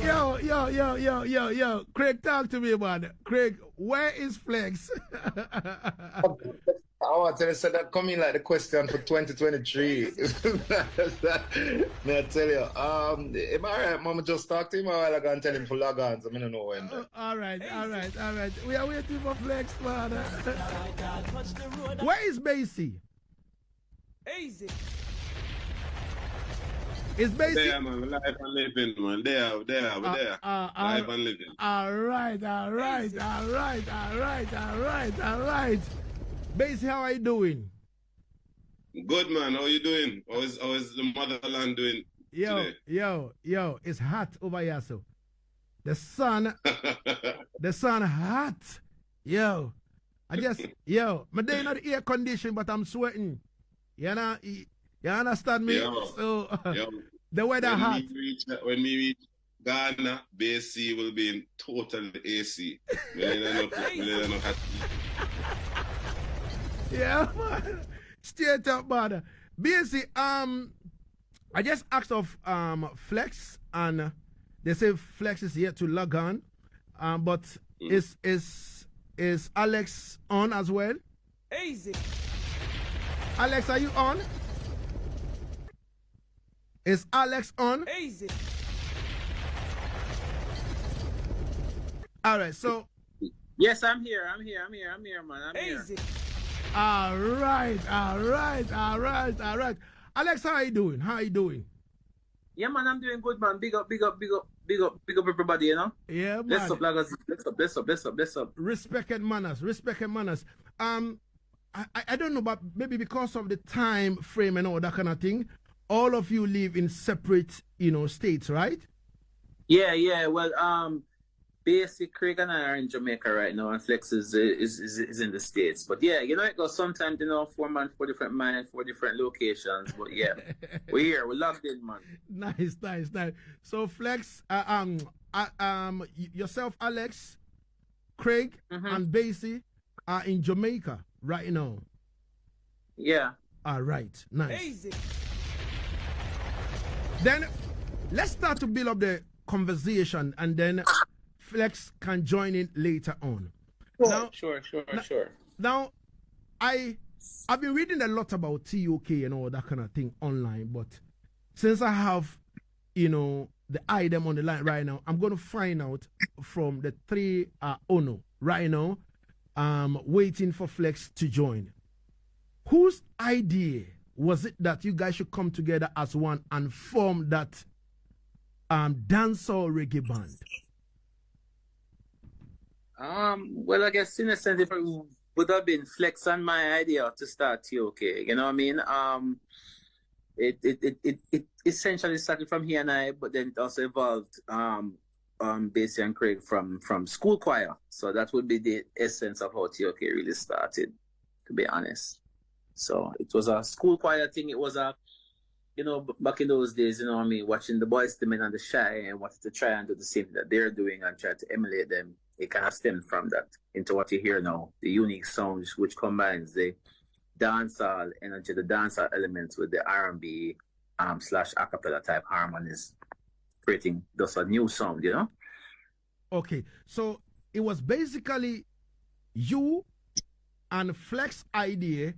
Yo. Craig, talk to me, man. Craig, where is Flex? I want to say that coming like the question for 2023. May I tell you, am I right, Mama just talk to him while I can tell him for log on, so I don't know when. All right. We are waiting for Flex, man. Where is Basie? Easy. Is Basie? There, man. Life and living, man. There. Life and living. All right. Basie, how are you doing? Good, man. How are you doing? How is the motherland doing today? Yo, it's hot over here, so. The sun hot. Yo, my day not air condition, but I'm sweating. You understand me? Yo. The weather hot. When we reach Ghana, BC will be in total AC. Yeah, man. Straight up, man. BC, I just asked of Flex, and they say Flex is here to log on. But is Alex on as well? Easy. Alex, are you on? Is Alex on? Easy. All right, so. Yes, I'm here, man. I'm Easy. here. All right. Alex, how are you doing? Yeah, man, I'm doing good, man. Big up, everybody, you know? Yeah, man. Bless up, Lagazee. Bless up. Respect and manners. I don't know, but maybe because of the time frame and all that kind of thing, all of you live in separate, states, right? Yeah. Well, basically, Craig and I are in Jamaica right now, and Flex is in the States. But yeah, it goes sometimes, 4 man, 4 different minds, 4 different locations. But yeah, we're here, we're locked in, man. Nice. So Flex, yourself, Alex, Craig, and Basie are in Jamaica right now. Yeah. All right, nice. Easy. Then let's start to build up the conversation, and then Flex can join in later on. Sure. Now, I've been reading a lot about T.O.K. and all that kind of thing online, but since I have, the item on the line right now, I'm going to find out from the 3 Ono right now. Waiting for Flex to join. Whose idea was it that you guys should come together as one and form that dancehall reggae band? Well, I guess in a sense, it would have been Flex and my idea to start T.O.K. You know what I mean? It essentially started from he and I, but then it also evolved Basie and Craig from school choir. So that would be the essence of how T.O.K. really started, to be honest. So it was a school choir thing. It was a, back in those days, watching the Boys, the Men and the Shy, and wanted to try and do the same that they're doing and try to emulate them. It kind of stemmed from that into what you hear now, the unique sounds which combines the dancehall energy, the dancehall elements with the R&B / acapella type harmonies, creating thus a new sound, Okay, so it was basically you and Flex idea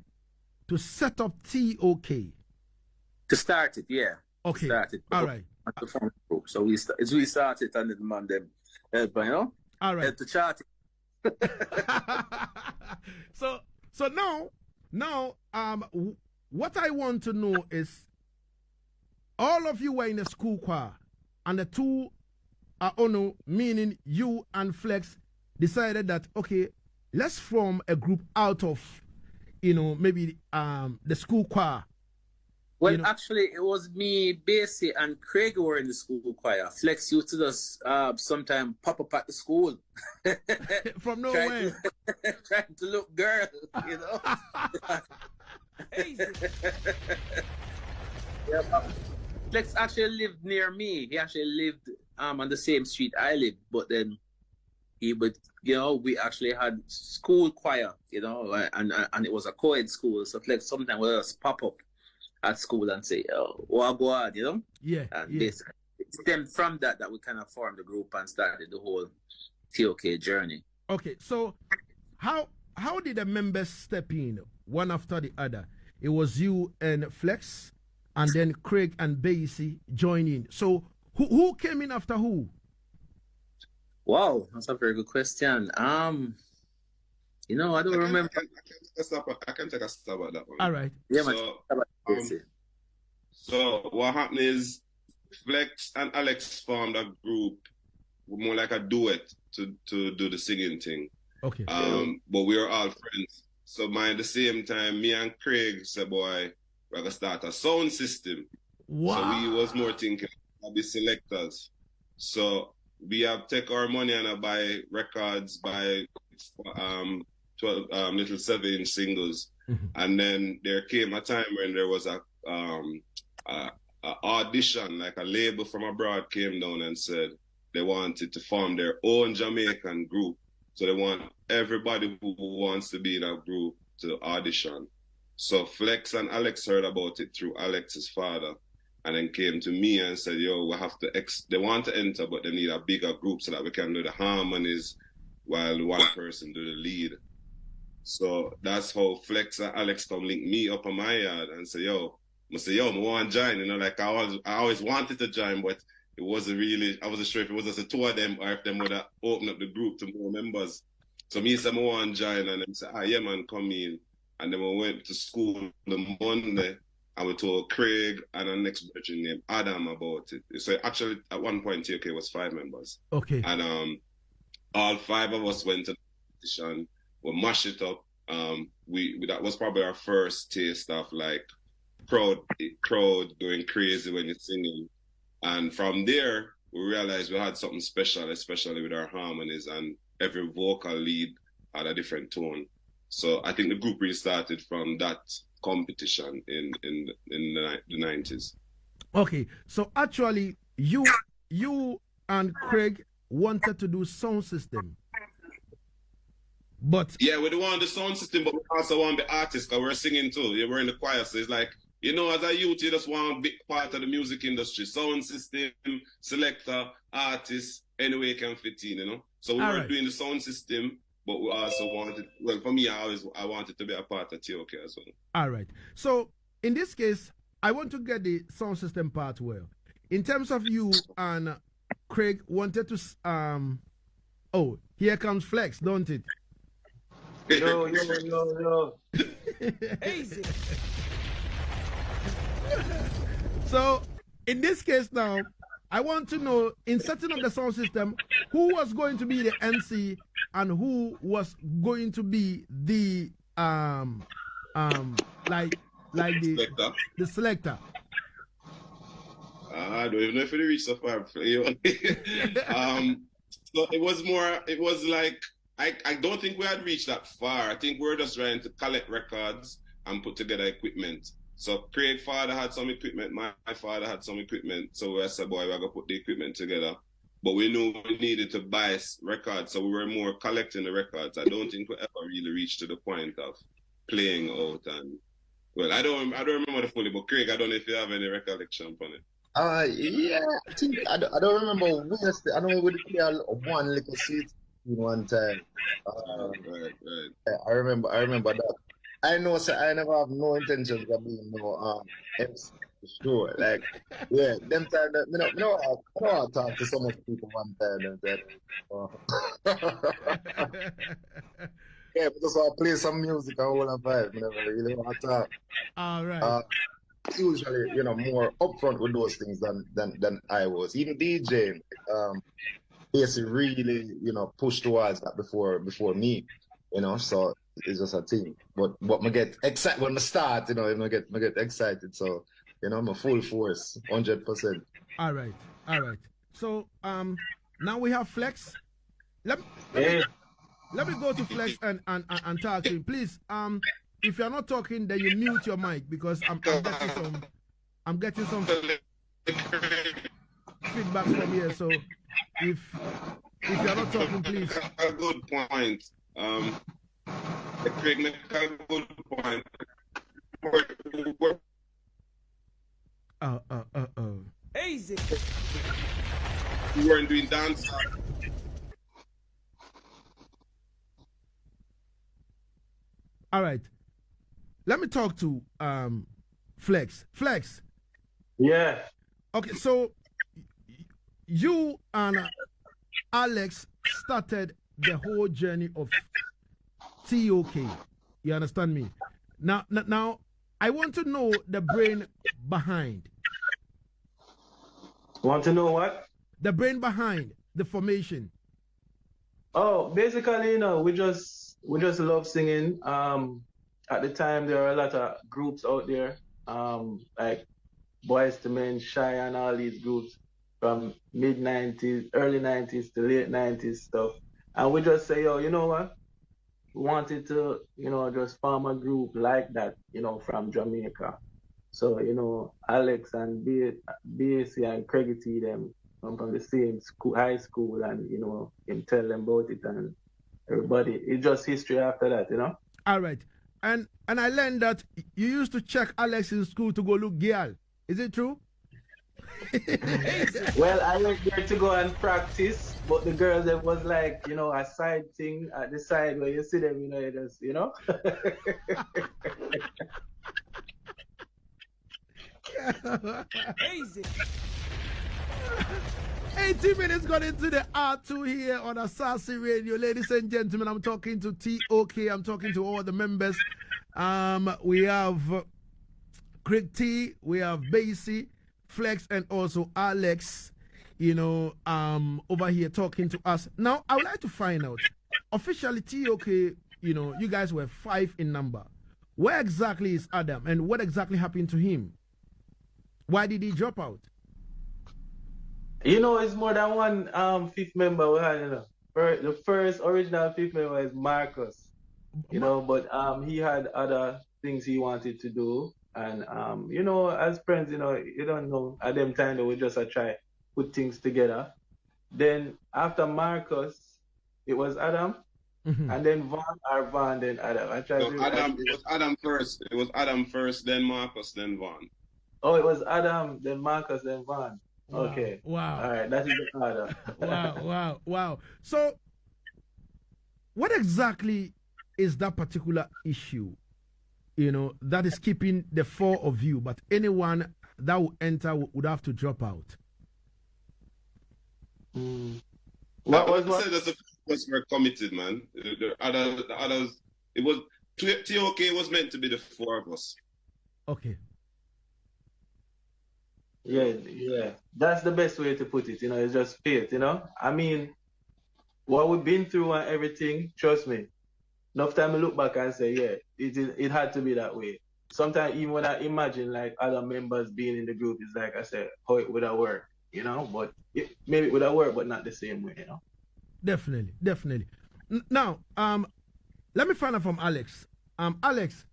to set up T.O.K. To start it, yeah. Okay, all right. So we started and the man them, all right. To chart it. So now, what I want to know is, all of you were in the school choir, and the 2 Ono, meaning you and Flex, decided that, okay, let's form a group out of, maybe the school choir. Well, actually, it was me, Basie, and Craig who were in the school choir. Flex used to just sometime pop up at the school. From nowhere. Trying to look girl, Yeah, Flex actually lived near me. He actually lived on the same street I lived, but then he would, we actually had school choir, and it was a co-ed school. So Flex sometimes would just pop up at school and say, "Oh, what go on," Yeah. And yeah. basically stemmed from that we kind of formed the group and started the whole T.O.K journey. Okay, so how did the members step in one after the other? It was you and Flex, and then Craig and Basie joined in. So who came in after who? Wow, that's a very good question. You know, I don't remember. I can take a stab at that one. All right. Yeah, so what happened is Flex and Alex formed a group, more like a duet to do the singing thing. Okay. But we were all friends. So at the same time, me and Craig said, boy, we're gonna start a sound system. Wow. So we was more thinking of the selectors. So we have take our money and buy records, buy 12 little 7-inch singles. Mm-hmm. And then there came a time when there was a audition, like a label from abroad came down and said they wanted to form their own Jamaican group. So they want everybody who wants to be in a group to audition. So Flex and Alex heard about it through Alex's father, and then came to me and said, yo, we have to, they want to enter, but they need a bigger group so that we can do the harmonies while one person do the lead. So that's how Flex and Alex come link me up on my yard and say, yo, I want to join. You know, like I always wanted to join, but it wasn't really, I wasn't sure if it was just the two of them or if them would have opened up the group to more members. So me said, I want to join, and them said, yeah man, come in. And then we went to school the Monday, and we told Craig and our next virgin named Adam about it. So actually at one point T.O.K was 5 members. Okay. And all 5 of us went to the competition, we mashed it up. We that was probably our first taste of like crowd going crazy when you're singing. And from there, we realized we had something special, especially with our harmonies, and every vocal lead had a different tone. So I think the group really started from that competition in the 90s. Okay, so actually, you and Craig wanted to do sound system, but yeah, we don't want the sound system, but we also want the artists because we're singing too. Yeah, we're in the choir, so it's like, you know, as a youth, you just want a big part of the music industry. Sound system, selector, artist, any way you can fit in, you know. So we were doing the sound system, but we also wanted, well, for me, I wanted to be a part of T.O.K as well. All right. So in this case, I want to get the sound system part well. In terms of you and Craig wanted to, oh, here comes Flex, don't it? Yo. Easy. So in this case now, I want to know, in setting up the sound system, who was going to be the MC and who was going to be the the selector. I don't even know if it reached so far. So it was like, I don't think we had reached that far. I think we were just trying to collect records and put together equipment. So Craig's father had some equipment, my father had some equipment. So we said, boy, we're going to put the equipment together. But we knew we needed to buy records, so we were more collecting the records. I don't think we ever really reached to the point of playing out. And well, I don't remember the fully, but Craig, I don't know if you have any recollection on it. Yeah, I think I don't remember. I don't know we did play one little seat one time. Right. I remember that. I know, sir, I never have no intentions of being no MC. Sure, like, yeah, them time that, I want to talk to so much people one time and then, yeah, but just want to play some music and all and vibe. I never really want to talk. All right. Usually, more upfront with those things than I was. Even DJing, basically really, pushed towards that before me, so it's just a thing. But I get excited when I start, I get excited, so. I'm a full force, 100%. All right. So now we have Flex. Let me go to Flex and talk to him, please. If you're not talking, then you mute your mic because I'm getting some feedback from here. So if you're not talking, please. A good point. Craig make a good point. Easy. We weren't doing dance. All right. Let me talk to Flex. Flex. Yeah. Okay, so you and Alex started the whole journey of T.O.K. You understand me? Now, I want to know the brain behind. Want to know what? The brain behind the formation. Oh, basically, we just love singing. At the time, there were a lot of groups out there, like Boys to Men, Shy, and all these groups from mid '90s, early '90s to late '90s stuff. And we just say, yo, you know what? We wanted to, just form a group like that, from Jamaica. So, Alex and BAC and Craigie T, them come from the same school, high school, and, him tell them about it, and everybody, it's just history after that. All right. And I learned that you used to check Alex in school to go look girl. Is it true? Well, I went there to go and practice, but the girls, it was like, a side thing at the side where you see them, you just, Easy. 80 minutes got into the R2 here on Asaase Radio. Ladies and gentlemen, I'm talking to T.O.K. I'm talking to all the members. We have Craig T, we have Basie, Flex, and also Alex, over here talking to us. Now, I would like to find out, officially T.O.K, you guys were 5 in number. Where exactly is Adam, and what exactly happened to him? Why did he drop out? It's more than one fifth member we had, The first original fifth member is Marcus, but he had other things he wanted to do. And, as friends, you don't know, at them time, we just try put things together. Then after Marcus, it was Adam, and then Van, then Adam. It was Adam first. It was Adam first, then Marcus, then Van. Oh, it was Adam, then Marcus, then Van. Wow. Okay. Wow. All right. That is the order. Wow. So, what exactly is that particular issue, that is keeping the 4 of you, but anyone that will enter would have to drop out? What I said that's the first were committed, man. The others, it was, T.O.K. was meant to be the 4 of us. Okay. Yeah. That's the best way to put it, it's just faith, I mean, what we've been through and everything, trust me, enough time I look back and say, yeah, it had to be that way. Sometimes even when I imagine like other members being in the group, it's like I said, how it would have worked, but maybe it would have worked, but not the same way, Definitely. Now, let me find out from Alex. Alex,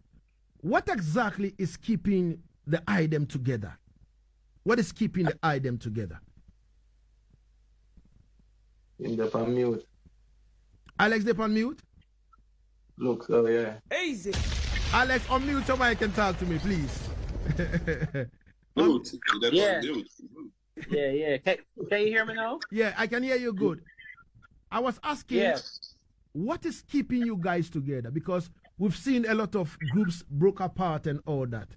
what exactly is keeping the item together? What is keeping the item together? In the on mute. Alex, they on mute? Look, so yeah. Easy. Alex, unmute so I can talk to me, please. Mute. Yeah. Yeah. Can you hear me now? Yeah, I can hear you good. I was asking, what is keeping you guys together? Because we've seen a lot of groups broke apart and all that.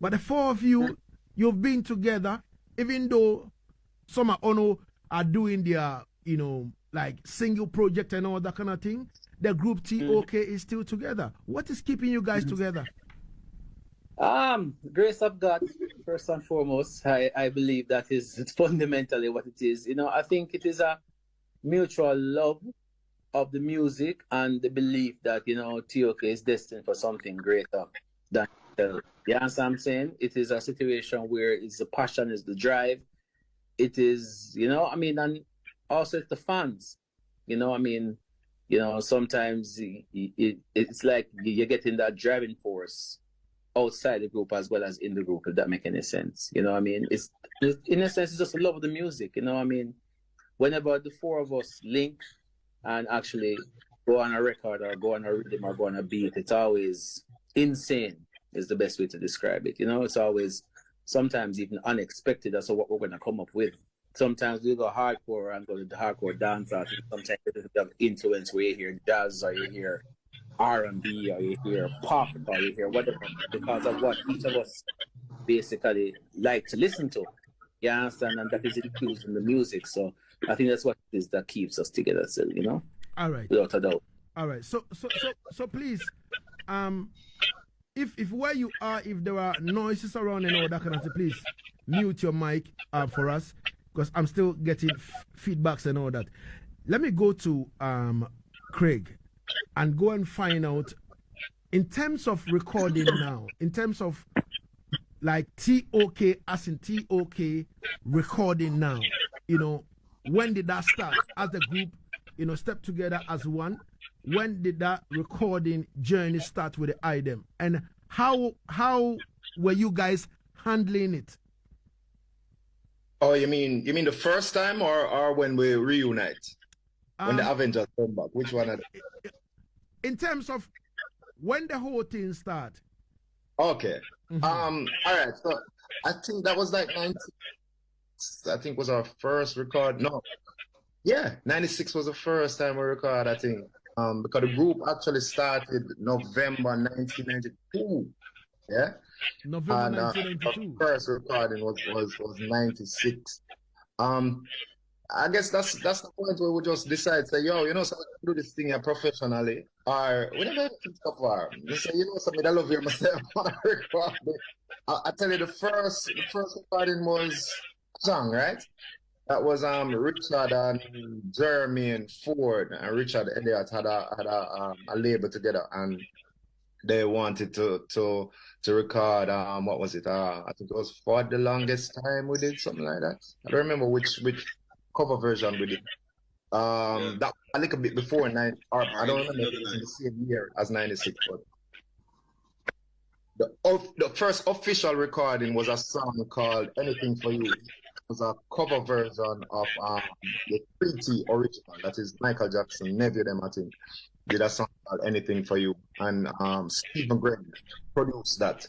But the 4 of you, you've been together, even though some are doing their, like single project and all that kind of thing. The group T.O.K. is still together. What is keeping you guys together? Grace of God, first and foremost. I believe that is fundamentally what it is. I think it is a mutual love of the music and the belief that, T.O.K. is destined for something greater than himself. You understand what I'm saying? It is a situation where it's the passion, is the drive. It is, and also it's the fans. Sometimes it's like you're getting that driving force outside the group as well as in the group, if that makes any sense. It's in a sense, it's just the love of the music. Whenever the 4 of us link and actually go on a record or go on a rhythm or go on a beat, it's always insane is the best way to describe it. It's always sometimes even unexpected as to what we're going to come up with. Sometimes we go hardcore and go to the hardcore dance art. Sometimes there's a bit of influence where you hear jazz or you hear R&B or you hear pop or you hear whatever, because of what each of us basically like to listen to. You understand? And that is infused in the music. So I think that's what it is that keeps us together still, you know? All right. Without a doubt. All right. So please, if where you are, if there are noises around and all that kind of thing, please mute your mic for us, because I'm still getting feedbacks and all that. Let me go to Craig and go and find out, in terms of recording now, in terms of like T.O.K, as in T.O.K recording now, you know, when did that start as the group, you know, step together as one? When did that recording journey start with the item? And how were you guys handling it? Oh, you mean the first time or when we reunite? When the Avengers come back? Which one are they? In terms of when the whole thing start. Okay. Mm-hmm. All right. So I think that was like 90. I think was our first record. No. Yeah, 96 was the first time we recorded, I think. Because the group actually started November 1992. Yeah. November 1992. Our first recording was 96. I guess that's the point where we just decide, say, yo, you know, so I can do this thing here professionally. Or we never think of her. They say, you know, something I love you myself on a record. I tell you, the first recording was song, right? That was Richard and Jeremy and Ford and Richard Elliott had a label together, and they wanted to record what was it? I think it was For the Longest Time we did something like that. I don't remember which cover version we did. That a little bit before I don't remember if it was in the same year as 96, but the first official recording was a song called Anything for You. It was a cover version of the Pretty original. That is Michael Jackson, nephew them, I think, did a song called Anything for You. And Stephen Gregg produced that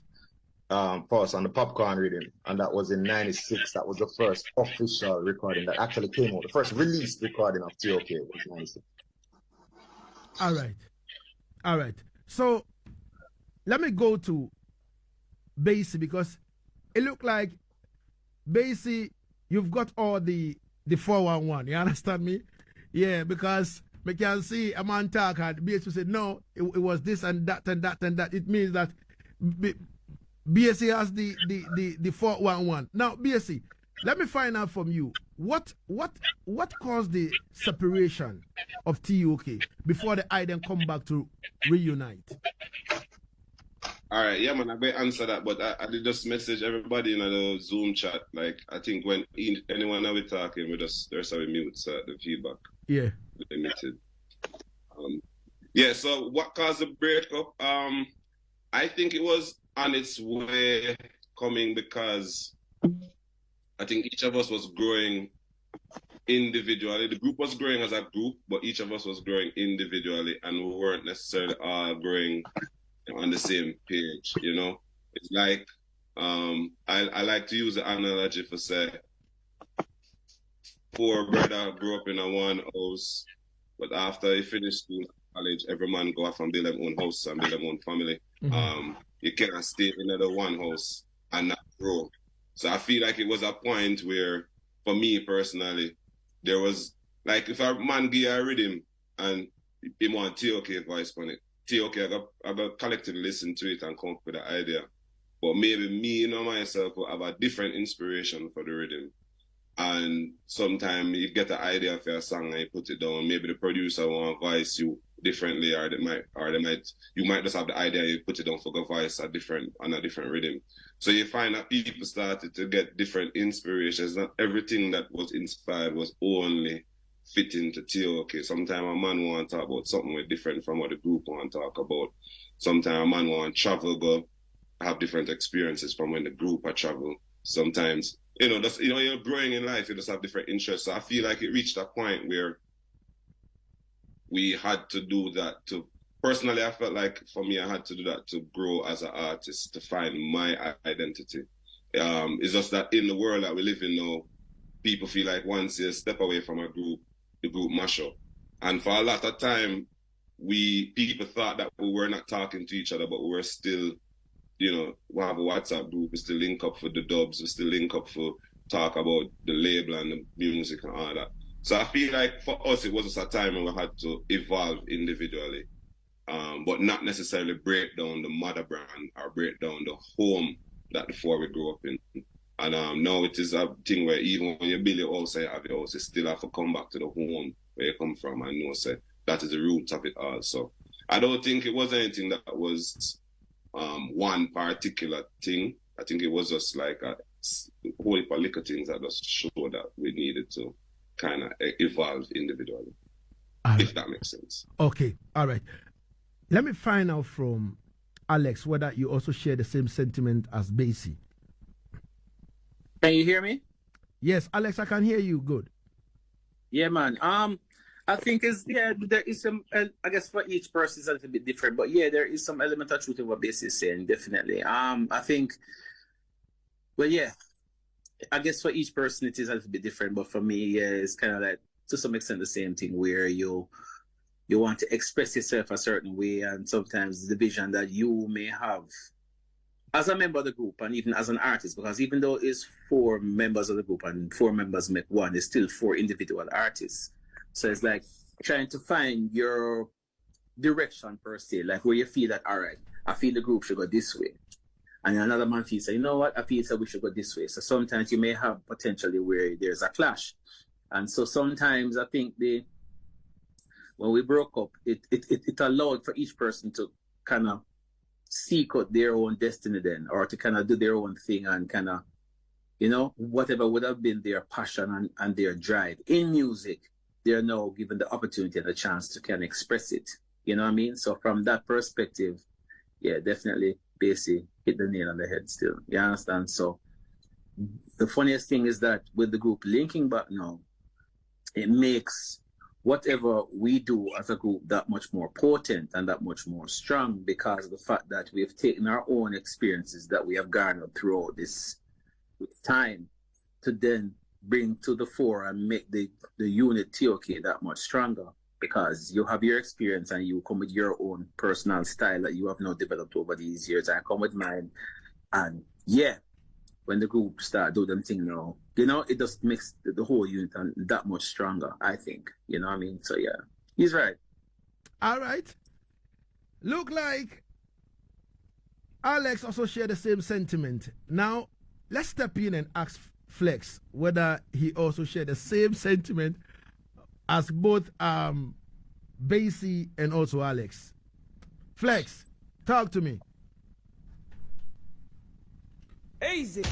for us on the Popcorn Rhythm. And that was in 96. That was the first official recording that actually came out. The first released recording of T.O.K was 96. All right. So let me go to Basie, because it looked like Basie, you've got all the 411. You understand me? Yeah, because we can see a man talk and Basie said, no, it was this and that and that and that. It means that Basie has the 411. Now, Basie, let me find out from you, what caused the separation of T.O.K before the I then come back to reunite? All right, yeah, man, I better answer that, but I did just message everybody in the Zoom chat. Like, I think when anyone that we talking, there's a mute, so the feedback. Yeah. Limited. Yeah, so what caused the breakup? I think it was on its way coming, because I think each of us was growing individually. The group was growing as a group, but each of us was growing individually, and we weren't necessarily all growing on the same page, you know? It's like, I like to use the analogy for, say, 4 brothers grew up in a one house, but after you finish school, college, every man go off and build their own house and build their own family. Mm-hmm. You cannot stay in the one house and not grow. So I feel like it was a point where, for me personally, there was, like, if a man give a rhythm and he want T.O.K voice on it, T.O.K, I got collectively listen to it and come up with the idea. But maybe me, you know, myself will have a different inspiration for the rhythm. And sometimes you get an idea for a song and you put it down. Maybe the producer want to voice you differently, or you might just have the idea and you put it down for the voice on a different rhythm. So you find that people started to get different inspirations. Not everything that was inspired was only fitting to T.O.K. Sometimes a man want to talk about something different from what the group want to talk about. Sometimes a man want to travel, go have different experiences from when the group are travel. Sometimes, you're growing in life, you just have different interests. So I feel like it reached a point where we had to do that personally, I felt like for me, I had to do that to grow as an artist, to find my identity. It's just that in the world that we live in now, people feel like once you step away from a group, the group mash up. And for a lot of time, people thought that we were not talking to each other, but we were still, we have a WhatsApp group, we still link up for the dubs, we still link up for talk about the label and the music and all that. So I feel like for us, it was just a time when we had to evolve individually, but not necessarily break down the mother brand or break down the home that before we grew up in. And now it is a thing where even when you build your house, you have your house, you still have to come back to the home where you come from and know say that is the root of it all. So I don't think it was anything that was one particular thing. I think it was just like a whole heap of little things that just showed that we needed to kind of evolve individually, if that makes sense. Okay, all right. Let me find out from Alex whether you also share the same sentiment as Basie. Can you hear me? Yes, Alex, I can hear you good. Yeah, man. I think there is some, I guess for each person it's a little bit different, but yeah, there is some element of truth in what Basie is saying, definitely. I think, well, yeah, I guess for each person it is a little bit different, but for me, yeah, it's kind of like to some extent the same thing where you want to express yourself a certain way, and sometimes the vision that you may have as a member of the group and even as an artist, because even though it's 4 members of the group and 4 members make one, it's still 4 individual artists. So it's like trying to find your direction per se, like where you feel that, all right, I feel the group should go this way. And another man feels, you know what, I feel that we should go this way. So sometimes you may have potentially where there's a clash. And so sometimes I think when we broke up, it allowed for each person to kind of seek out their own destiny then, or to kind of do their own thing and kind of, whatever would have been their passion and their drive in music, they're now given the opportunity and the chance to kind of express it. You know what I mean? So from that perspective, yeah, definitely Basie hit the nail on the head still. You understand? So the funniest thing is that with the group linking back now, it makes whatever we do as a group that much more potent and that much more strong, because of the fact that we have taken our own experiences that we have garnered throughout this time to then bring to the fore and make the unit T.O.K that much stronger, because you have your experience and you come with your own personal style that you have now developed over these years. I come with mine, and yeah, when the group start doing them thing now, it just makes the whole unit that much stronger, I think. You know what I mean? So yeah, he's right. All right. Look like Alex also shared the same sentiment. Now, let's step in and ask Flex whether he also shared the same sentiment as both Basie and also Alex. Flex, talk to me. Easy.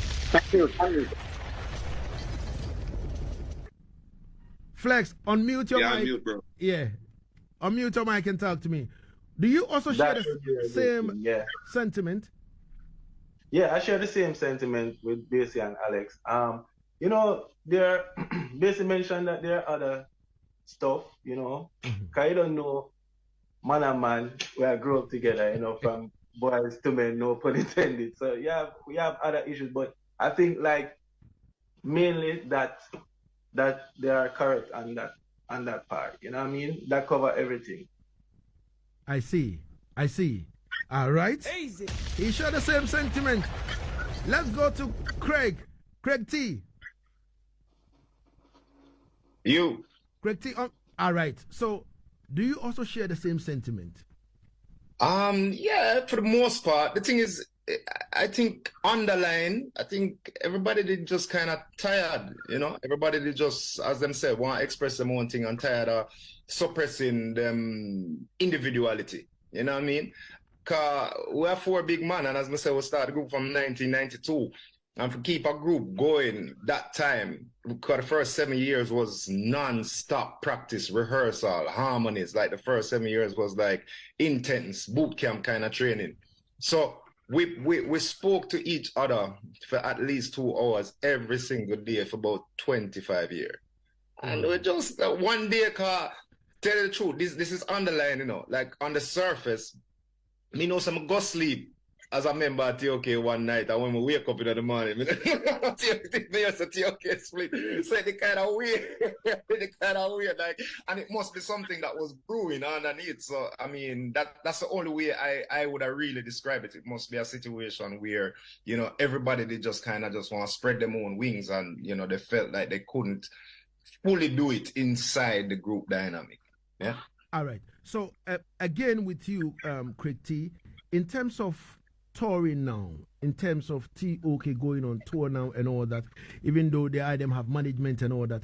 Flex, unmute your mic. Unmute, bro. Yeah, unmute your mic and talk to me. Do you also share the same sentiment? Yeah, I share the same sentiment with Basie and Alex. There, Basie mentioned that there are other stuff, because you don't know man and man, we are grow up together, from boys to men, no pun intended. So yeah, we have other issues, but I think like mainly that they are correct on that part. You know what I mean? That cover everything. I see. All right. Easy. He shared the same sentiment. Let's go to Craig T. Craig T. All right. So, do you also share the same sentiment? Yeah, for the most part. The thing is, I think underlying, everybody did just kind of tired, Everybody did just, as them said, want to express their own thing and tired of suppressing them individuality. You know what I mean? Because we are 4 big men, and as I said, we started the group from 1992. And to keep a group going that time, because the first 7 years was non-stop practice, rehearsal, harmonies. Like the first 7 years was like intense boot camp kind of training. So we spoke to each other for at least 2 hours every single day for about 25 years. And we just one day, tell you the truth, this is underlying, like on the surface, me know some go sleep as a member of T.O.K one night, and when we wake up in the morning, me just a T.O.K split. So the kind of weird, like, and it must be something that was brewing underneath. So I mean, that's the only way I would have really described it. It must be a situation where, you know, everybody, they just kind of just want to spread their own wings, and you know, they felt like they couldn't fully do it inside the group dynamic. Yeah. All right. So again with you, Craig T, in terms of touring now, in terms of T.O.K going on tour now and all that, even though the item have management and all that,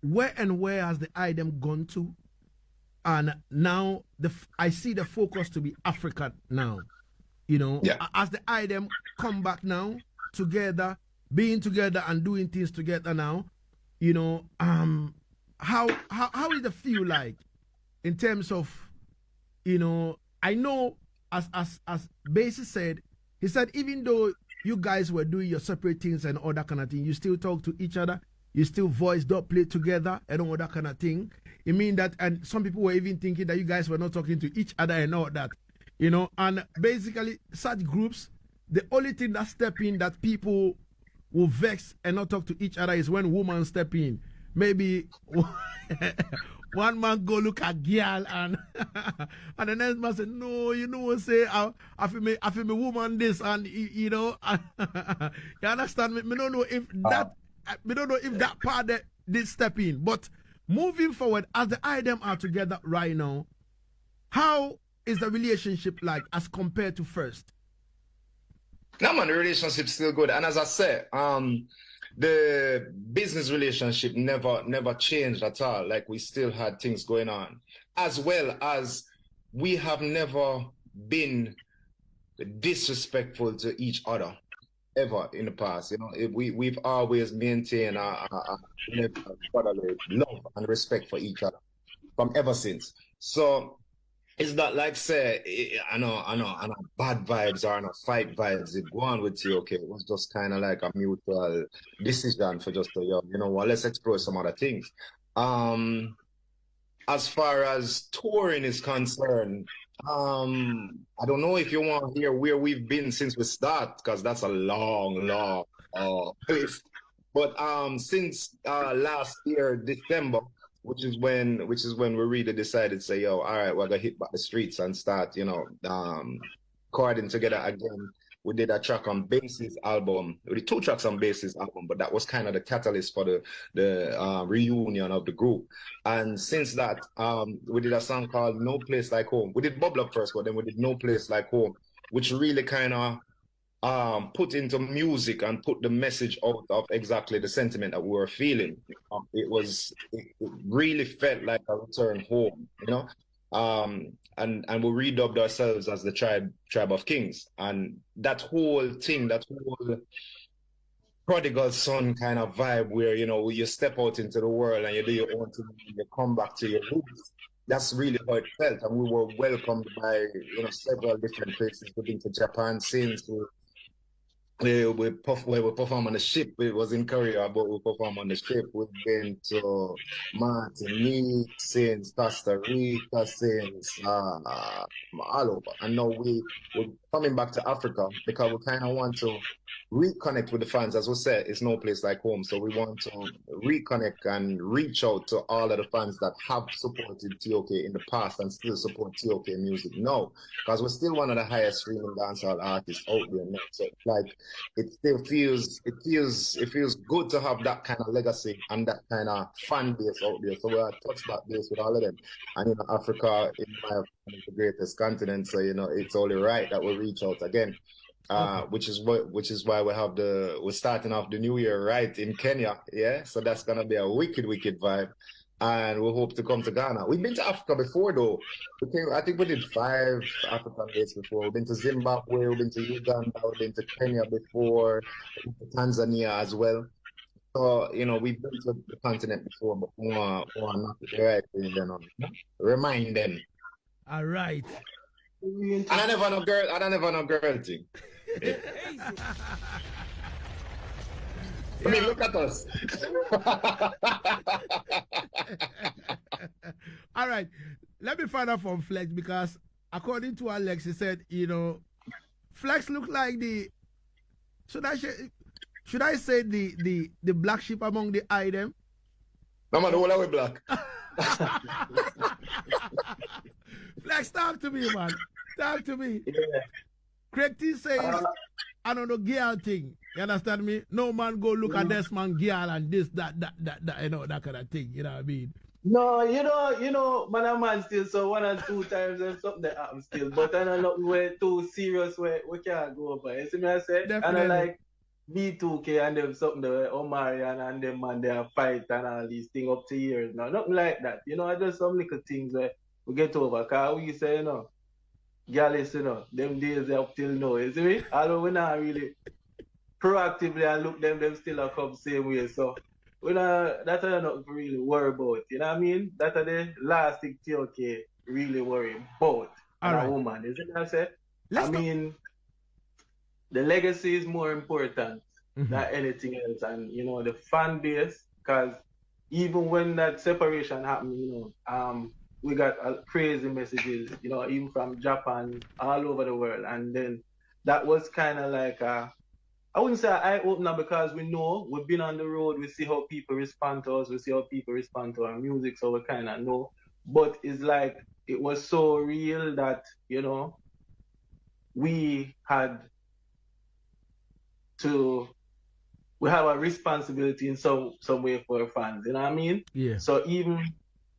where has the item gone to? And now I see the focus to be Africa now. You know, as the item come back now together, being together and doing things together now, you know, how is the feel like in terms of, you know, I know as Basis said, he said even though you guys were doing your separate things and all that kind of thing, you still talk to each other, you still voiced up, play together and all that kind of thing. It mean that, and some people were even thinking that you guys were not talking to each other and all that, you know, and basically such groups, the only thing that step in that people will vex and not talk to each other is when women step in. Maybe one man go look at girl and and the next man say, no, you know what, say I feel me woman this, and you know, you understand me? Me don't know if that part that did step in. But moving forward, as the item are together right now, how is the relationship like as compared to first? No, man, the relationship's still good. And as I said, the business relationship never changed at all. Like, we still had things going on. As well as we have never been disrespectful to each other, ever in the past. You know, we've always maintained our brotherly love and respect for each other from ever since. So it's not like, say, I know, bad vibes or no fight vibes. It go on with T.O.K. It was just kind of like a mutual decision for just you know what, let's explore some other things. As far as touring is concerned, I don't know if you want to hear where we've been since we start, because that's a long list. But since last year, December, which is when we really decided to say, yo, all right, we're gonna hit back the streets and start, you know, recording together again. We did a track on Bass's album. We did 2 tracks on Bass's album, but that was kind of the catalyst for the reunion of the group. And since that, we did a song called No Place Like Home. We did Bubble Up first, but then we did No Place Like Home, which really kind of put into music and put the message out of exactly the sentiment that we were feeling. It really felt like a return home, you know. And we redubbed ourselves as the tribe of kings, and that whole thing, that whole prodigal son kind of vibe, where, you know, you step out into the world and you do your own thing and you come back to your roots. That's really how it felt, and we were welcomed by, you know, several different places. We've been to Japan since. We perform on the ship. It was in Korea, but we perform on the ship. We've been to Martinique since, Costa Rica since, all over. And now we're coming back to Africa because we kind of want to reconnect with the fans. As we said, it's no place like home. So we want to reconnect and reach out to all of the fans that have supported T.O.K in the past and still support T.O.K music now, because we're still one of the highest streaming dancehall artists out there now. So like, it still feels good to have that kind of legacy and that kind of fan base out there. So we're touch that base with all of them. And, you know, Africa, in my opinion, is the greatest continent. So, you know, it's only right that we reach out again. Which is why we're starting off the new year right in Kenya. Yeah, so that's gonna be a wicked vibe, and we hope to come to Ghana. We've been to Africa before though. I think we did 5 African days before. We've been to Zimbabwe, we've been to Uganda, we've been to Kenya before, we've been to Tanzania as well. So, you know, we've been to the continent before, but we want to right, you know, remind them. All right. And I never know girl thing. I mean, look at us. All right, let me find out from Flex, because according to Alex, he said, you know, Flex look like the should I say the black sheep among the item? No man, the whole way black. Flex, talk to me, man. Talk to me. Yeah. Craig T says, I don't know, girl thing. You understand me? No man go look at this man girl and this, that, you know, that kind of thing. You know what I mean? No, man and man still so 1 or 2 times and something that happens still. But I know not way too serious where we can't go over. You see me I say? Definitely. And I like B2K and them something the Omarian and them man they fight and all these things up to years now. Nothing like that. You know, I just some little things where we get over. Cause we say, you know, girls, you know, them days up till now, you see me? Although we not really proactively and look them still a come same way. So we not that are not really worry about. You know what I mean? That are the last thing T.O.K really worry about. All right. A woman, is it what I say? I mean, the legacy is more important than anything else, and you know the fan base. Because even when that separation happened, you know, we got crazy messages, you know, even from Japan, all over the world, and then that was kind of like I wouldn't say an eye opener because we know we've been on the road, we see how people respond to us, we see how people respond to our music, so we kind of know. But it's like it was so real that, you know, we have a responsibility in some way for our fans, you know what I mean? Yeah. So even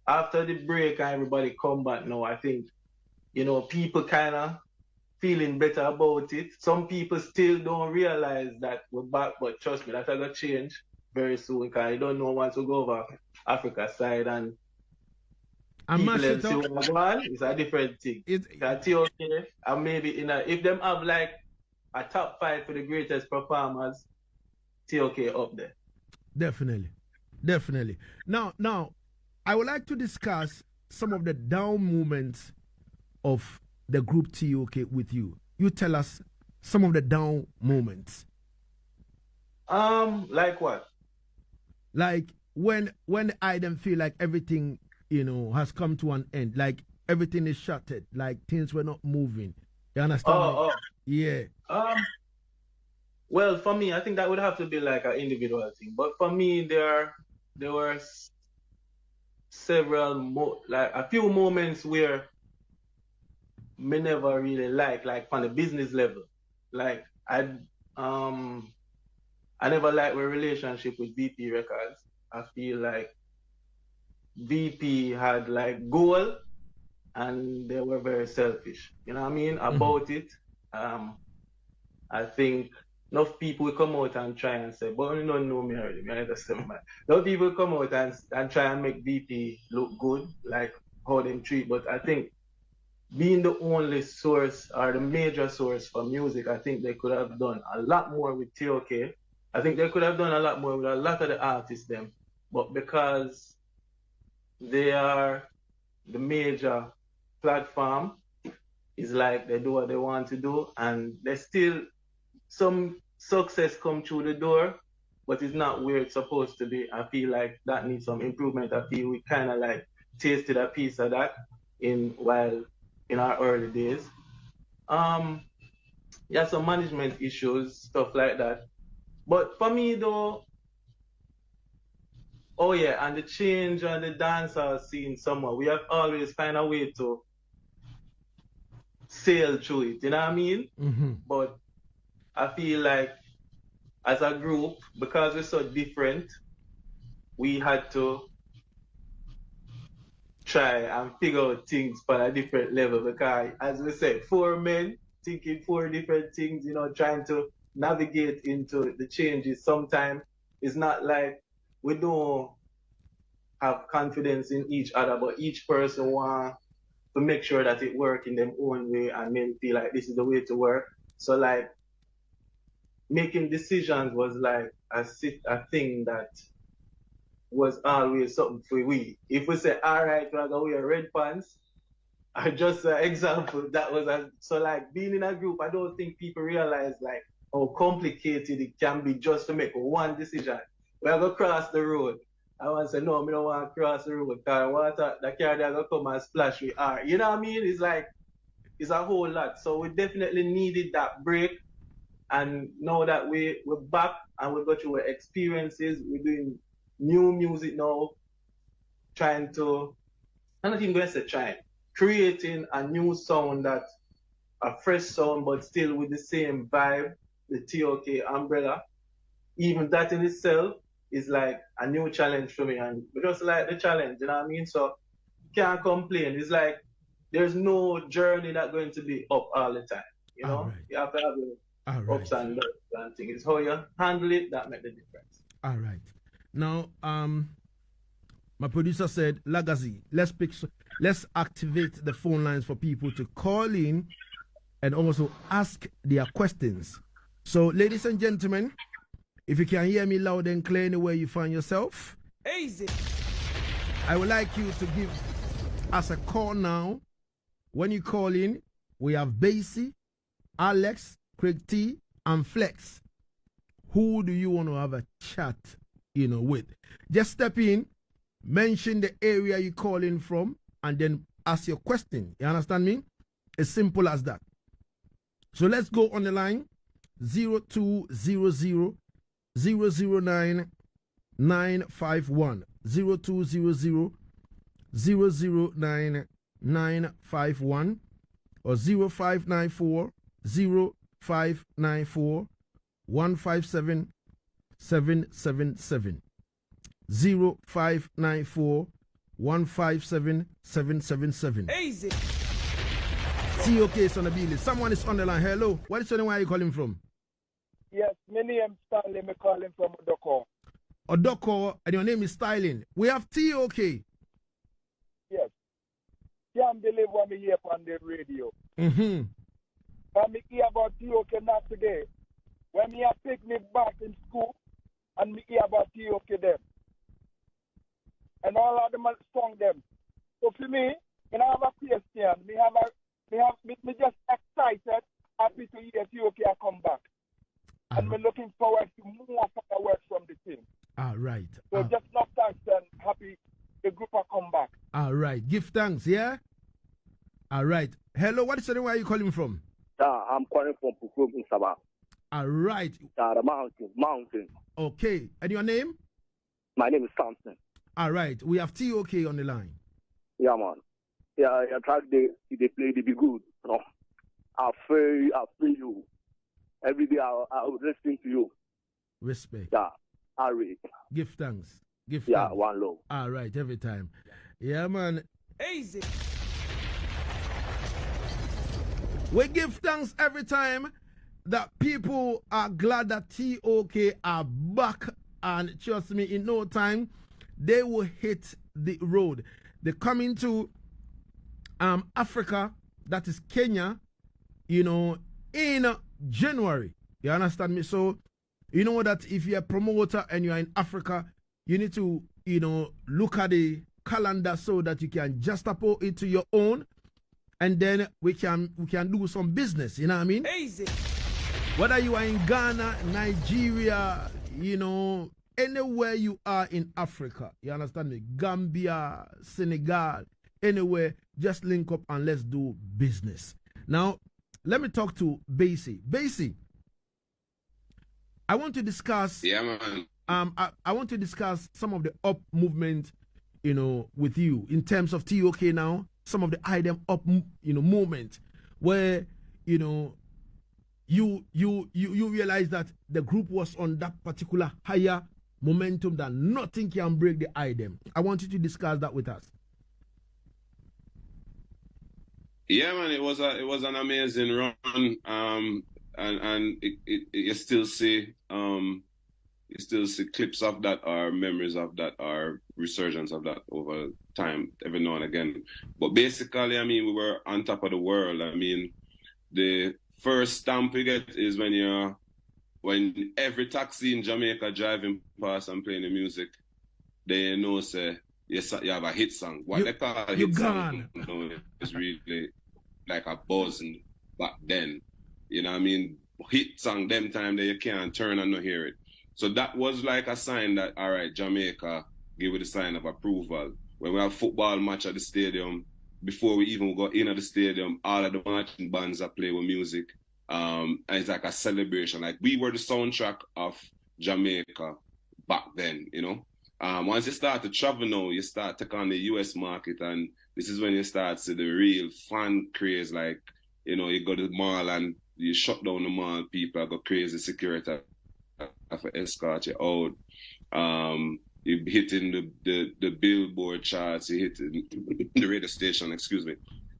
after the break and everybody come back now, I think, you know, people kind of feeling better about it. Some people still don't realize that we're back, but trust me, that's going to change very soon because you don't know once we go over Africa side and people them see what's going on, it's a different thing. It's T.O.K, and maybe if them have like a top 5 for the greatest performers, T.O.K up there. Definitely. Now, I would like to discuss some of the down moments of the group T.O.K with you. You tell us some of the down moments. Like what? Like when I then feel like everything, you know, has come to an end, like everything is shuttered, like things were not moving. You understand? Oh. Yeah. Well, for me, I think that would have to be like an individual thing. But for me, there were several, like a few moments where me never really like on the business level. Like I never liked my relationship with VP Records. I feel like VP had like goal and they were very selfish. You know what I mean? About it. I think enough people will come out and try and say, but you don't know me already, I understand, man. Enough people come out and try and make VP look good, like how them treat. But I think being the only source or the major source for music, I think they could have done a lot more with T.O.K. I think they could have done a lot more with a lot of the artists them. But because they are the major platform, it's like they do what they want to do and they still some success come through the door, but it's not where it's supposed to be. I feel like that needs some improvement. I feel we kind of like tasted a piece of that in our early days. Yeah, some management issues, stuff like that. But for me though, oh yeah, and the change on the dancehall scene somewhere, we have always find a way to sail through it, you know what I mean? But I feel like as a group, because we're so different, we had to try and figure out things for a different level because, as we said, 4 men thinking 4 different things, you know, trying to navigate into the changes. Sometimes it's not like we don't have confidence in each other, but each person wants to make sure that it works in their own way and then feel like this is the way to work. So like making decisions was like a thing that was always something for we. If we say, all right, we're going to wear red pants, or just an example, that was so like being in a group, I don't think people realize like how complicated it can be just to make one decision. We're going to cross the road. I want to say, no, I don't want to cross the road because the car they're going to come and splash with R. You know what I mean? It's like, is a whole lot. So we definitely needed that break. And now that we're back and we go through our experiences, we're doing new music now, trying to, I'm not even going to say trying, creating a new sound, that a fresh sound, but still with the same vibe, the T.O.K umbrella. Even that in itself is like a new challenge for me, and we just like the challenge, you know what I mean? So can't complain. It's like there's no journey that's going to be up all the time, you know? Right. You have to have the ups and downs and things. It's how you handle it that make the difference. All right. Now, my producer said, Lagazee, let's activate the phone lines for people to call in and also ask their questions. So, ladies and gentlemen, if you can hear me loud and clear anywhere you find yourself, Easy. I would like you to give us a call now. When you call in, we have Basie, Alex, Craig T, and Flex. Who do you want to have a chat, with? Just step in, mention the area you call in from, and then ask your question. You understand me? As simple as that. So let's go on the line. 0200 009 951. 0200 009 951 or 0594 0594 157 777. 0594 157 777. Easy. T.O.K. is on the bill. Someone is on the line. Hello. What is your name? Where are you calling from? Yes, my name is Stanley. I'm calling from Odoko. Odoko, and your name is Styling. We have T.O.K. Yes. Can't believe what I hear on the radio. Mm-hmm. When I hear about T.O.K. not today, when me pick me back in school, and me hear about T.O.K. them. And all of them song them. So for me, when I have a question, me just excited, happy to hear T.O.K. come back. And we're looking forward to more fireworks from the team. All right. So just enough thanks and happy the group will come back. All right. Give thanks, yeah? All right. Hello, what is your name? Where are you calling from? I'm calling from Pukrum in Sabah. All right. The mountain. Okay. And your name? My name is Samson. All right. We have T.O.K. on the line. Yeah, man. Yeah, your track they play, they be good. You know? I feel you. Every day I would listen to you. Respect. Yeah, I read. Give thanks. Give yeah, thanks. one love. All right, every time. Yeah, man. Easy. We give thanks every time that people are glad that T.O.K. are back, and trust me, in no time they will hit the road. They're coming to Africa, that is Kenya, in January. You understand me? So you know that if you're a promoter and you're in Africa, you need to look at the calendar so that you can just upload it to your own, and then we can do some business. You know what I mean? Easy. Whether you are in Ghana, Nigeria, anywhere you are in Africa, you understand me? Gambia, Senegal, anywhere, just link up and let's do business. Now, let me talk to Basie. Basie, I want to discuss. Yeah, man. I want to discuss some of the up movement, with you in terms of T.O.K. now. Some of the item up, movement where, you realize that the group was on that particular higher momentum that nothing can break the item. I want you to discuss that with us. Yeah, man, it was an amazing run, and you still see clips of that, or memories of that, or resurgence of that over time, every now and again. But basically, I mean, we were on top of the world. I mean, the first stamp you get is when every taxi in Jamaica driving past and playing the music, they know say you have a hit song. What they call a hit song, is really like a buzzing back then. You know what I mean? Hit song them time that you can't turn and not hear it. So that was like a sign that, all right, Jamaica give it a sign of approval. When we have football match at the stadium, before we even go into the stadium, all of the marching bands that play with music. And it's like a celebration. Like we were the soundtrack of Jamaica back then, you know. Once you start to travel now, you start to take on the US market, and this is when you start to see the real fan craze. Like, you know, you go to the mall and you shut down the mall, people go crazy, security for escort you out. You hitting the billboard charts, you hitting the radio station,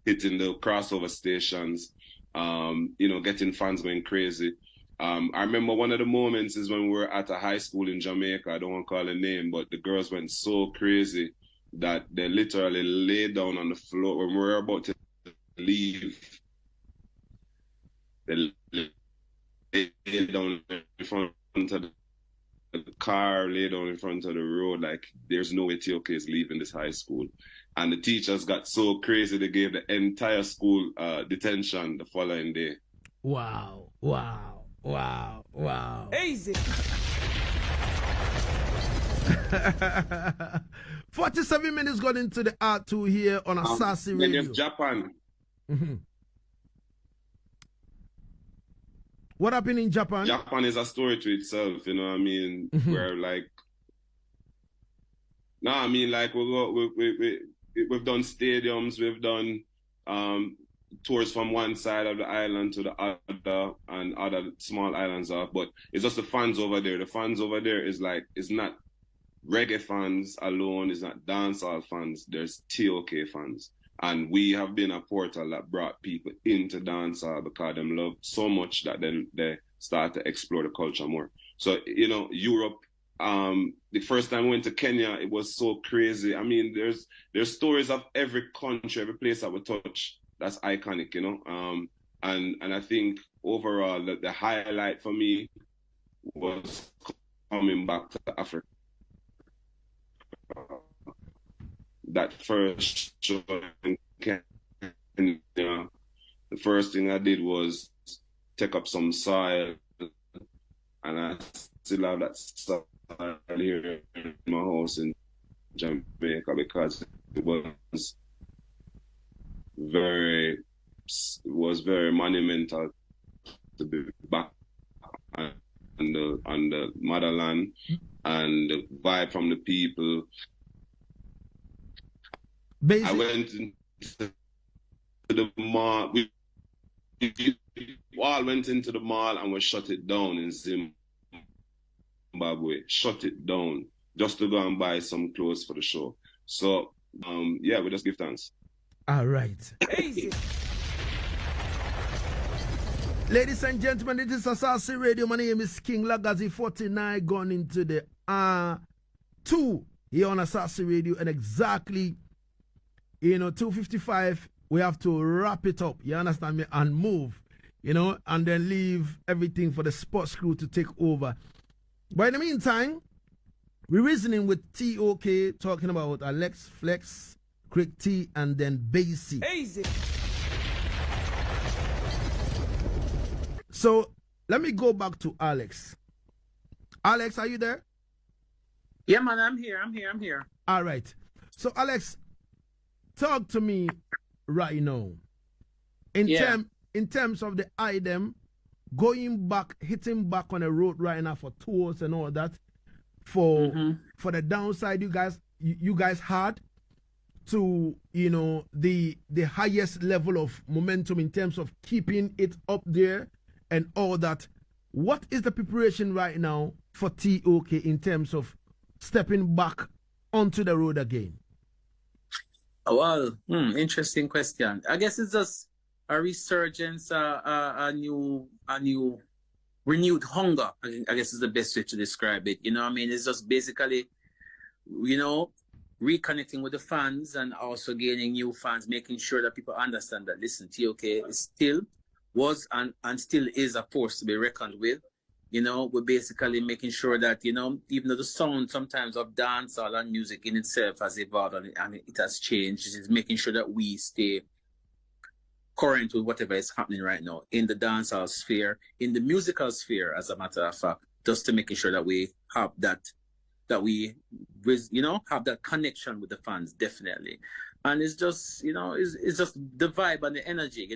hitting the crossover stations, you know, getting fans going crazy. I remember one of the moments is when we were at a high school in Jamaica. I don't want to call a name, but the girls went so crazy that they literally laid down on the floor when we were about to leave. They laid down in front of the car, laid down in front of the road, like there's no way T.O.K is leaving this high school. And the teachers got so crazy they gave the entire school detention the following day. Wow. Easy. 47 minutes got into the R2 here on Asaase Then Radio. there's Japan. Mm-hmm. What happened in Japan? Japan is a story to itself, you know what I mean? Mm-hmm. Where like, like we've done stadiums, we've done tours from one side of the island to the other and other small islands off, but it's just the fans over there. The fans over there is like, it's not reggae fans alone, it's not dancehall fans, there's T.O.K fans. And we have been a portal that brought people into dancehall because them love so much that they start to explore the culture more. So, you know, Europe, the first time we went to Kenya, it was so crazy. I mean, there's stories of every country, every place that we touch that's iconic, you know. And I think overall the highlight for me was coming back to Africa. That first show in Kenya, the first thing I did was take up some soil, and I still have that soil here in my house in Jamaica because it was very monumental to be back on the motherland, and the vibe from the people. I went into the mall. We all went into the mall and we shut it down in Zimbabwe. Shut it down just to go and buy some clothes for the show. So, yeah, we just give thanks. All right. Easy. Ladies and gentlemen, it is Asaase Radio. My name is King Lagazee 49, gone into the R2 here on Asaase Radio, and exactly 2:55, we have to wrap it up, you understand me, and move, and then leave everything for the sports crew to take over. But in the meantime, we're reasoning with T.O.K, talking about Alex, Flex, Craig T, and then Basie. Easy. So let me go back to Alex. Alex, are you there? Yeah, man, I'm here. All right. So Alex, talk to me right now. In terms of the item, going back, hitting back on the road right now for tours and all that, for the downside you guys had to the highest level of momentum in terms of keeping it up there and all that. What is the preparation right now for T.O.K in terms of stepping back onto the road again? Well, interesting question. I guess it's just a resurgence, a new renewed hunger. I guess is the best way to describe it. You know what I mean? It's just basically, reconnecting with the fans and also gaining new fans, making sure that people understand that, listen, T.O.K was and still is a force to be reckoned with. We're basically making sure that, even though the sound sometimes of dancehall and music in itself has evolved and it has changed, it's making sure that we stay current with whatever is happening right now in the dancehall sphere, in the musical sphere, as a matter of fact, just to making sure that we have that that we, have that connection with the fans, definitely. And it's just, it's just the vibe and the energy,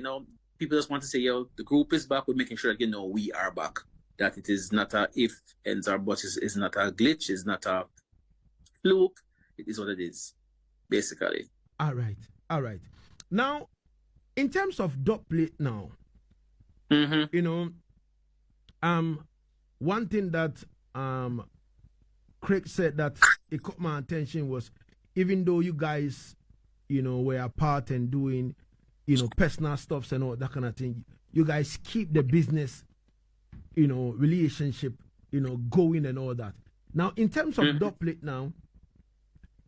People just want to say, yo, the group is back. We're making sure that, we are back. That it is not a if, ends, or buts. It's not a glitch. It's not a fluke. It is what it is, basically. All right. Now, in terms of dubplate now, one thing that Craig said that it caught my attention was, even though you guys, were apart and doing, personal stuffs and all that kind of thing, you guys keep the business, relationship, going and all that. Now, in terms of dubplate now,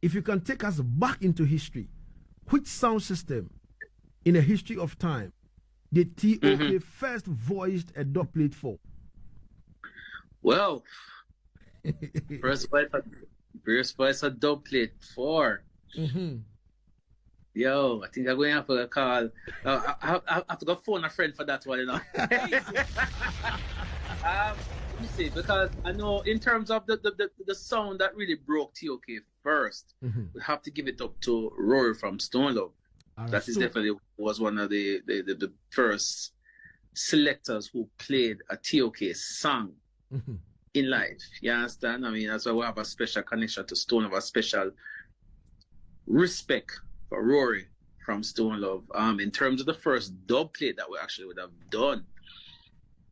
if you can take us back into history, which sound system in the history of time did T.O.K first voiced a dubplate for? Well, first voice a dubplate for. Yo, I think I'm going to have to call. I have to go phone a friend for that one, Let me see, because I know in terms of the sound that really broke T.O.K first, we have to give it up to Rory from Stone Love. That is definitely was one of the first selectors who played a T.O.K song in life. You understand? I mean, that's why we have a special connection to Stone Love, a special respect for Rory from Stone Love. In terms of the first dub plate that we actually would have done.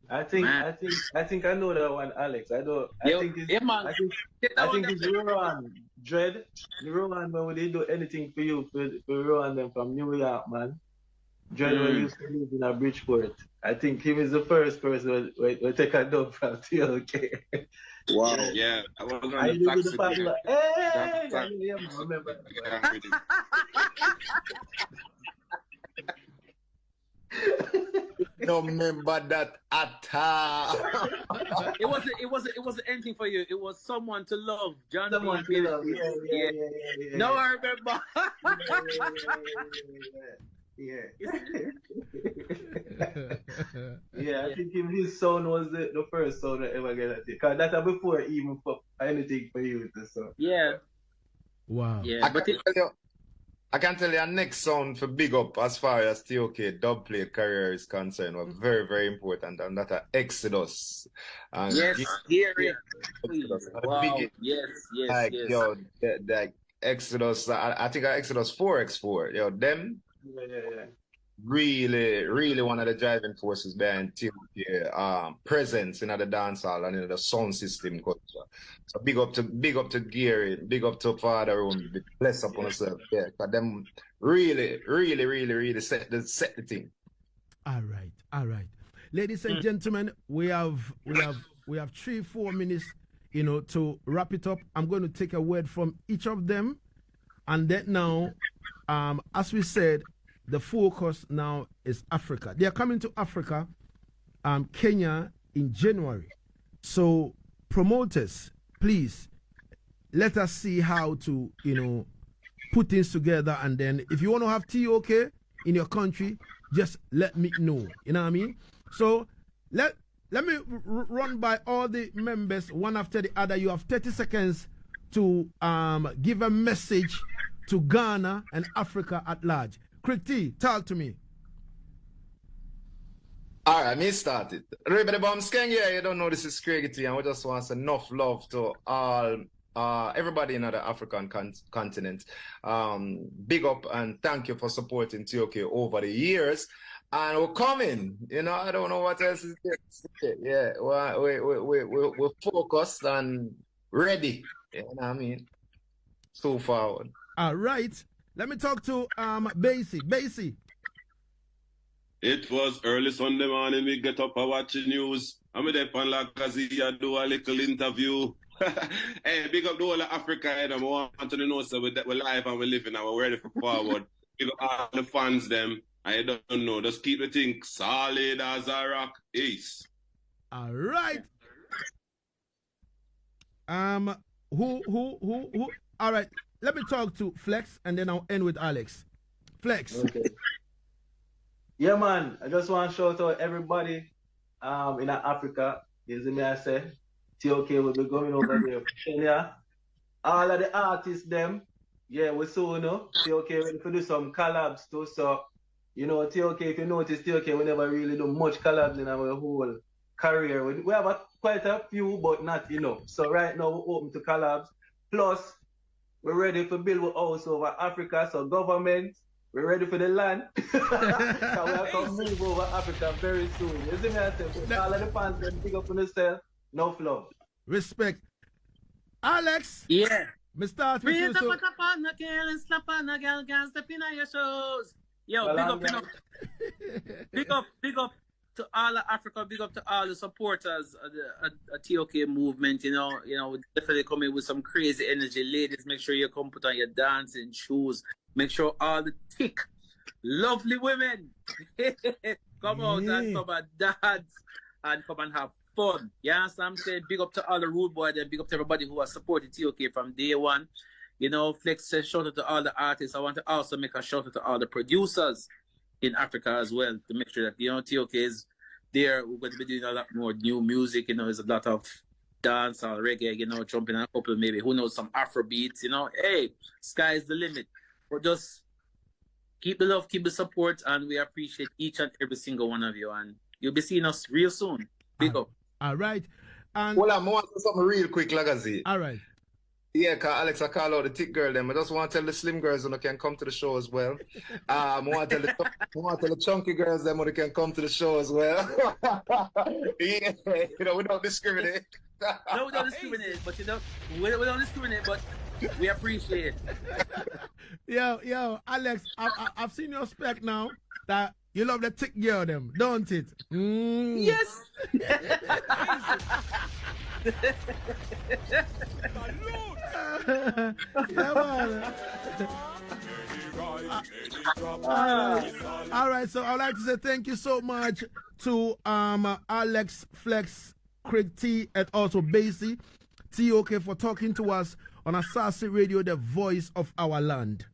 I think I know that one, Alex. I think it's Rowan Dread. Rowan, when they do anything for you, for Rowan them from New York, man. Dread when used to live in a Bridgeport. I think he was the first person who take a dub from T.O.K. Wow. Yeah. I was on I the do the taxi. popular. Hey, I remember. No remember that at all. It wasn't anything for you. It was someone to love. John. Someone to love. Yeah. No, I remember. Yeah. I think his sound was the first sound I ever get at it. Because that's before even for anything for you to so. Yeah. Wow. Yeah, I can tell you our next sound for big up as far as T.O.K dubplate career is concerned was very, very important, and that Exodus. And yes, Exodus. Wow. Yes. Yo, the Exodus, I think Exodus 4x4, yo, them really one of the driving forces behind T.O.K presence in the dancehall and in the sound system culture. So big up to Gary, big up to Father Room, bless upon yourself. Yeah, but them really set the thing. All right. Ladies and gentlemen, we have 3-4 minutes, to wrap it up. I'm going to take a word from each of them, and then now, as we said, the focus now is Africa. They are coming to Africa, Kenya in January. So promoters, please let us see how to, put things together. And then if you want to have T.O.K in your country, just let me know. You know what I mean? So let me run by all the members one after the other. You have 30 seconds to give a message to Ghana and Africa at large. Craig T, talk to me. All right, me started. Everybody, but I'm scared, you don't know this is Craig T, and we just want enough love to all everybody in the African continent. Big up and thank you for supporting T.O.K over the years. And we're coming. I don't know what else is there. Yeah, we're focused and ready. You know what I mean? So forward. All right. Let me talk to Basie. It was early Sunday morning. We get up and watch the news. I'm there on Lagazee. I do a little interview. Hey, big up the whole of Africa. I want to know so we're live and we're living and we're ready for forward. Big up all the fans them. I don't know. Just keep the thing solid as a rock. Ace. All right. Who? All right. Let me talk to Flex and then I'll end with Alex. Flex. Okay. Yeah, man. I just want to shout out everybody in Africa. You see me, I say T.O.K will be going over there for Kenya. all of the artists them, yeah, we soon know. T.O.K. ready to do some collabs too. So, you know, T.O.K. if you notice, T.O.K. we never really do much collabs in our whole career. We have quite a few, but not enough. So right now we're open to collabs. Plus, we're ready to build a house over Africa. So government, we're ready for the land. So we have to move over Africa very soon. You see me? I say, all of the fans can pick up on themselves. No flop. Respect. Alex. Yeah. Me start with you. So... on a girl and slap on a girl, can't step in on your shows. Yo, Well, big up to all of Africa, big up to all the supporters of the T.O.K. movement. You know, we definitely come in with some crazy energy. Ladies, make sure you come put on your dancing shoes. Make sure all the thick, lovely women come out and come and dance and come and have fun. You understand what I'm saying? Big up to all the rude boys and big up to everybody who has supported T.O.K. from day one. You know, Flex says shout out to all the artists. I want to also make a shout out to all the producers in Africa as well to make sure that, you know, T.O.K. is there. We're going to be doing a lot more new music. You know, there's a lot of dance or reggae, you know, jumping a couple, maybe, who knows, some Afro beats, you know. Hey, sky's the limit. But just keep the love, keep the support, and we appreciate each and every single one of you. And you'll be seeing us real soon. Big up. All right. And Well, I want to say something real quick, Lagazee. all right. Yeah, cause Alex, I call out the thick girl them. I just want to tell the slim girls when they can come to the show as well. I want to tell the chunky girls them when they can come to the show as well. Yeah, you know, we don't discriminate. No, we don't discriminate, but you know, we don't discriminate, but we appreciate. Yo, Alex, I've seen your spec now that you love the thick girl them, don't it? Yes. Yeah, man. All right, so I'd like to say thank you so much to Alex, Flex, Craig T, and also Basie, T.O.K. for talking to us on Asaase Radio, the voice of our land.